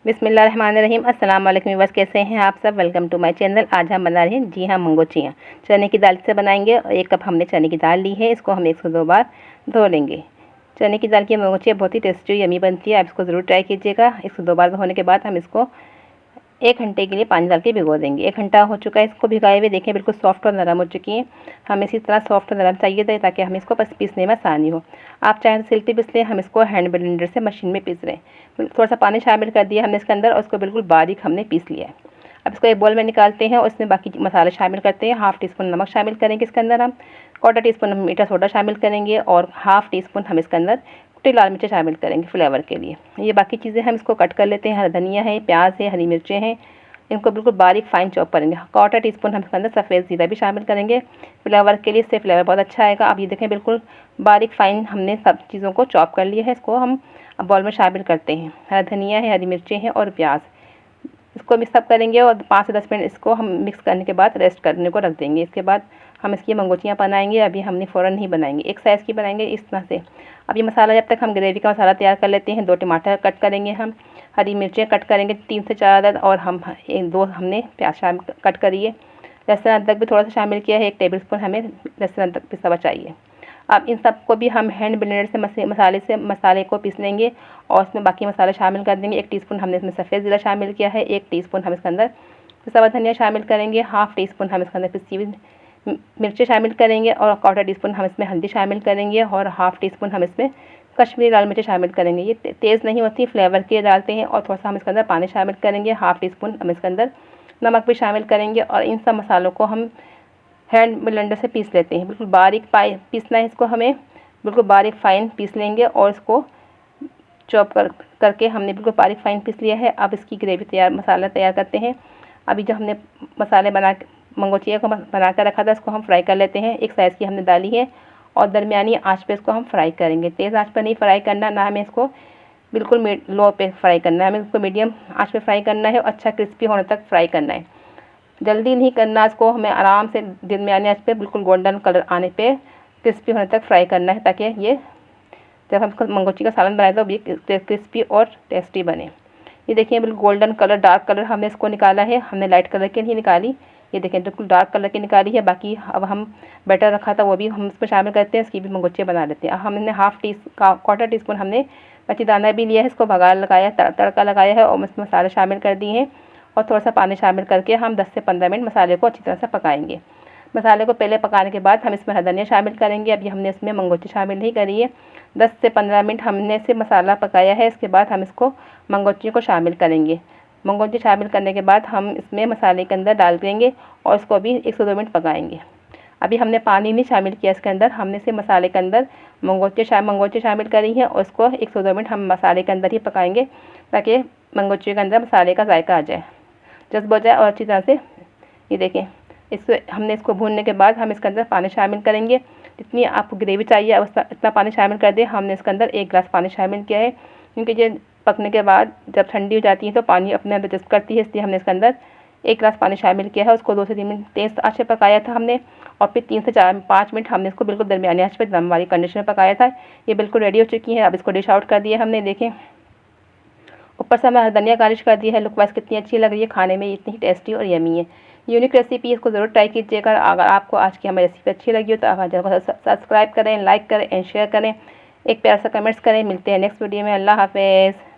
बिस्मिल्लाहिर्रहमानिर्रहीम। अस्सलाम वालेकुम व्यूअर्स, कैसे हैं आप सब। Welcome to my channel. आज हम बना रहे हैं जी हाँ मंगो चिया। चने की दाल से बनाएंगे। 1 कप हमने चने की दाल ली है, इसको हम 1 से 2 बार धो लेंगे। चने की दाल की मंगो चिया बहुत ही टेस्टी यमी बनती है, आप इसको ज़रूर ट्राई कीजिएगा। 1 से 2 बार धोने के बाद हम इसको 1 घंटे के लिए पानी डाल के भिगो देंगे। 1 घंटा हो चुका है इसको भिगाए हुए, देखें बिल्कुल सॉफ्ट और नरम हो चुकी है। हमें इसी तरह सॉफ्ट और नरम चाहिए था ताकि हमें इसको बस पीसने में आसानी हो। आप चाहें तो सिल पे पीस लें, हम इसको हैंड ब्लेंडर से मशीन में पीस रहे हैं। थोड़ा सा पानी शामिल कर दिया हमने इसके अंदर और उसको बिल्कुल बारीक हमने पीस लिया है। अब इसको एक बोल में निकालते हैं और इसमें बाकी मसाले शामिल करते हैं। 1/2 टीस्पून नमक शामिल करेंगे इसके अंदर हम, 1/4 टीस्पून हम मीठा सोडा शामिल करेंगे और 1/2 टीस्पून हम इसके अंदर कुटी लाल मिर्च शामिल करेंगे फ्लेवर के लिए। ये बाकी चीज़ें हम इसको कट कर लेते हैं। हरा धनिया है, प्याज है, हरी मिर्चें हैं, इनको बिल्कुल बारीक फाइन चॉप करेंगे। 1/4 टीस्पून हम इसके अंदर सफ़ेद ज़ीरा भी शामिल करेंगे फ्लेवर के लिए, इससे फ्लेवर बहुत अच्छा आएगा। आप ये देखें बिल्कुल बारीक फाइन हमने सब चीज़ों को चॉप कर लिया है। इसको हम अब बॉल में शामिल करते हैं। हरा धनिया है, हरी मिर्चें हैं और प्याज, इसको मिक्सअप करेंगे और 5 से 10 मिनट इसको हम मिक्स करने के बाद रेस्ट करने को रख देंगे। इसके बाद हम इसकी मंगोचियाँ बनाएंगे। अभी हमने फ़ौरन नहीं बनाएंगे, एक साइज़ की बनाएंगे इस तरह से। अब ये मसाला, जब तक हम ग्रेवी का मसाला तैयार कर लेते हैं, 2 टमाटर कट करेंगे हम, हरी मिर्चें कट करेंगे 3 से 4 अदद, और हम 2 हमने प्याज शामिल कट करी है। लहसुन अदरक भी थोड़ा सा शामिल किया है, 1 टेबल स्पून हमें लहसुन अदरक पिसा हुआ चाहिए। अब इन सबको भी हम हैंड ब्लेंडर से मसाले को पीस लेंगे और इसमें बाकी मसाले शामिल कर देंगे। 1 टीस्पून हमने इसमें सफ़ेद ज़ीरा शामिल किया है, 1 टीस्पून हम इसके अंदर पिसा हुआ धनिया शामिल करेंगे, 1/2 टीस्पून हम इसके अंदर पिसी हुई मिर्चें शामिल करेंगे और 1/4 टीस्पून हम इसमें हल्दी शामिल करेंगे और 1/2 टीस्पून हम इसमें कश्मीरी लाल मिर्च शामिल करेंगे। ये तेज़ नहीं होती, फ्लेवर के डालते हैं। और थोड़ा सा हम इसके अंदर पानी शामिल करेंगे, 1/2 टीस्पून हम इसके अंदर नमक भी शामिल करेंगे और इन सब मसालों को हम हैंड ब्लेंडर से पीस लेते हैं। बिल्कुल बारीक पीसना है इसको, हमें बिल्कुल बारीक फाइन पीस लेंगे और इसको चॉप करके हमने बिल्कुल बारीक फाइन पीस लिया है। अब इसकी ग्रेवी मसाला तैयार करते हैं। अभी जो हमने मसाले मंगो चिया को बना कर रखा था, इसको हम फ्राई कर लेते हैं। एक साइज़ की हमने डाली है और दरमियानी आंच पे इसको हम फ्राई करेंगे। तेज़ आंच पर नहीं फ्राई करना, ना हमें इसको बिल्कुल लो पे फ्राई करना है, हमें इसको मीडियम आंच पे फ्राई करना है और अच्छा क्रिस्पी होने तक फ्राई करना है। जल्दी नहीं करना इसको, हमें आराम से दरमियानी आंच पे बिल्कुल गोल्डन कलर आने पे क्रिस्पी होने तक फ्राई करना है, ताकि ये जब हम मंगो चिया का सालन बनाए तो ये क्रिस्पी और टेस्टी बने। ये देखिए बिल्कुल गोल्डन कलर, डार्क कलर हमने इसको निकाला है। हमने लाइट कलर की नहीं निकाली, ये देखें बिल्कुल डार्क कलर की निकाली है। बाकी अब हम बैटर रखा था वो भी हम इसमें शामिल करते हैं, इसकी भी मंगोचिया बना लेते हैं। अब हमने 1/4 टीस्पून हमने कच्ची दाना भी लिया है, इसको बघार लगाया, तड़का लगाया है और इसमें मसाले शामिल कर दिए हैं और थोड़ा सा पानी शामिल करके हम 10 से 15 मिनट मसाले को अच्छी तरह से पकाएंगे। मसाले को पहले पकाने के बाद हम इसमें हरा धनिया शामिल करेंगे। अभी हमने इसमें मंगोची शामिल नहीं करी है। 10 से 15 मिनट हमने इसे मसाला पकाया है। इसके बाद हम इसको मंगोची को शामिल करेंगे। मंगोची शामिल करने के बाद हम इसमें मसाले के अंदर डाल देंगे और इसको भी 1 से 2 मिनट पकाएंगे। अभी हमने पानी नहीं शामिल किया इसके अंदर, हमने इसे मसाले के अंदर मंगोची शामिल करी है और इसको 1 से 2 मिनट हम मसाले के अंदर ही पकाएंगे ताकि मंगोची के अंदर मसाले का जायका आ जाए, जज्ब हो जाए और अच्छी तरह से। ये देखें हमने इसको भूनने के बाद हम इसके अंदर पानी शामिल करेंगे। जितनी आपको ग्रेवी चाहिए इतना पानी शामिल कर दें। हमने इसके अंदर 1 गिलास पानी शामिल किया है, क्योंकि ये पकने के बाद जब ठंडी हो जाती है तो पानी अपने अंदर जज्ब करती है, इसलिए हमने इसके अंदर 1 गिलास पानी शामिल किया है। उसको 2 से 3 मिनट तेज़ आंच पे पकाया था हमने और फिर 3 से 5 मिनट हमने इसको बिल्कुल दरमियानी आंच पे दम वाली कंडीशन में पकाया था। ये बिल्कुल रेडी हो चुकी है। अब इसको डिश आउट कर दिया हमने। देखें ऊपर से हमने धनिया गार्निश कर दिया है। लुक वाइज कितनी अच्छी लग रही है, खाने में इतनी टेस्टी और यमी है। यूनिक रेसिपी, इसको ज़रूर ट्राई कीजिएगा। अगर आपको आज की हमारी रेसिपी अच्छी लगी हो तो आप हमारे चैनल को सब्सक्राइब करें, लाइक करें एंड शेयर करें, एक प्यार सा कमेंट्स करें। मिलते हैं नेक्स्ट वीडियो में। अल्लाह हाफिज़।